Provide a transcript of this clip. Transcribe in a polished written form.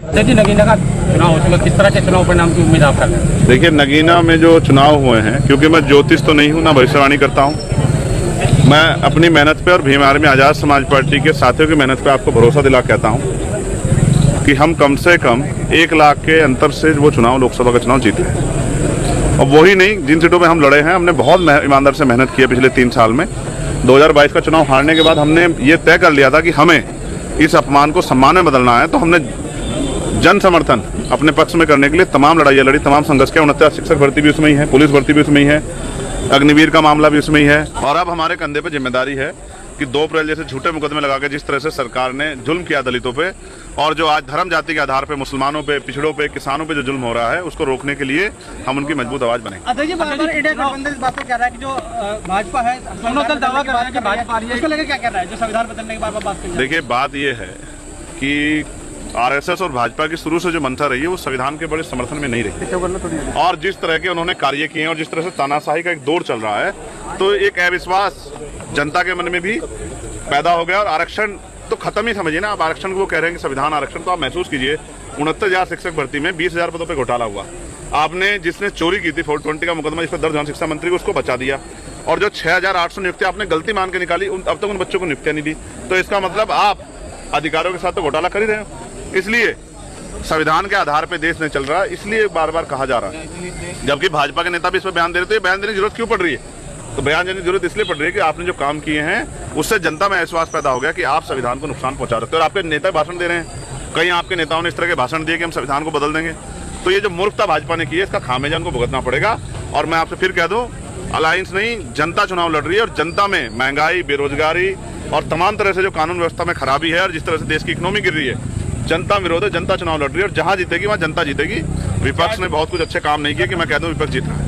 देखिए नगीना का चुनाव उसमें किस तरह के चुनाव परिणाम की उम्मीद आप कर रहे हैं? देखिए नगीना में जो चुनाव हुए हैं, क्योंकि मैं ज्योतिष तो नहीं हूँ ना भविष्यवाणी करता हूँ, मैं अपनी मेहनत पे और भीम आर्मी आज़ाद समाज पार्टी के साथियों की मेहनत पे आपको भरोसा दिला कहता हूँ कि हम कम से कम 1 लाख के अंतर से वो चुनाव, लोकसभा का चुनाव जीते हैं। और वही नहीं, जिन सीटों पे हम लड़े हैं हमने बहुत ईमानदार से मेहनत की है। पिछले 3 साल में 2022 का चुनाव हारने के बाद हमने ये तय कर लिया था कि हमें इस अपमान को सम्मान में बदलना है, तो हमने जन समर्थन अपने पक्ष में करने के लिए तमाम लड़ाइयाँ लड़ी, तमाम संघर्ष किया। 69 शिक्षक भर्ती भी उसमें ही है, पुलिस भर्ती भी उसमें ही है, अग्निवीर का मामला भी उसमें ही है। और अब हमारे कंधे पे जिम्मेदारी है कि 2 अप्रैल जैसे झूठे मुकदमे लगा के जिस तरह से सरकार ने जुल्म किया दलितों पे, और जो आज धर्म जाति के आधार पे मुसलमानों पे, पिछड़ों पे, किसानों पे जो जुल्म हो रहा है, उसको रोकने के लिए हम उनकी मजबूत आवाज बनेंगे। अध्यक्ष जी, इंडिया गठबंधन इस बात को कह रहा है कि जो भाजपा है, दोनों दल दावा कर रहे हैं कि भाजपा उसको लेकर क्या कह रहा है, जो संविधान बदलने के बारे में बात कर रहे हैं? देखिए बात यह है कि आरएसएस और भाजपा की शुरू से जो मंशा रही है वो संविधान के बड़े समर्थन में नहीं रही, और जिस तरह के उन्होंने कार्य किए हैं और जिस तरह से तानाशाही का एक दौर चल रहा है, तो एक अविश्वास जनता के मन में भी पैदा हो गया। और आरक्षण तो खत्म ही समझिए ना आप, आरक्षण को वो कह रहे हैं कि संविधान आरक्षण, तो आप महसूस कीजिए 69,000 शिक्षक भर्ती में 20,000 पदों पे घोटाला हुआ। आपने जिसने चोरी की थी 420 का मुकदमा जिस पर दर्ज हुआ शिक्षा मंत्री को, उसको बचा दिया। और जो 6,800 नियुक्तियां आपने गलती मान के निकाली, अब तक उन बच्चों को नियुक्तियां नहीं दी। तो इसका मतलब आप अधिकारों के साथ तो घोटाला कर ही रहे हो। इसलिए संविधान के आधार पर देश नहीं चल रहा, इसलिए बार बार कहा जा रहा है। जबकि भाजपा के नेता भी इस पर बयान दे रहे, तो ये बयान देने की जरूरत क्यों पड़ रही है? तो बयान देने की जरूरत इसलिए पड़ रही है कि आपने जो काम किए हैं उससे जनता में विश्वास पैदा हो गया कि आप संविधान को नुकसान पहुंचा रहे थे। और आपके नेता भाषण दे रहे हैं, कई आपके नेताओं ने इस तरह के भाषण दिए कि हम संविधान को बदल देंगे। तो ये जो मूर्खता भाजपा ने की है, इसका खामियाजा उनको भुगतना पड़ेगा। और मैं आपसे फिर कह दूं, अलायंस नहीं, जनता चुनाव लड़ रही है, और जनता में महंगाई, बेरोजगारी और तमाम तरह से जो कानून व्यवस्था में खराबी है, और जिस तरह से देश की इकोनॉमी गिर रही है, जनता विरोध है। जनता चुनाव लड़ रही है और जहां जीतेगी वहां जनता जीतेगी। विपक्ष ने बहुत कुछ अच्छे काम नहीं किए कि मैं कह दूं विपक्ष जीत रहा है।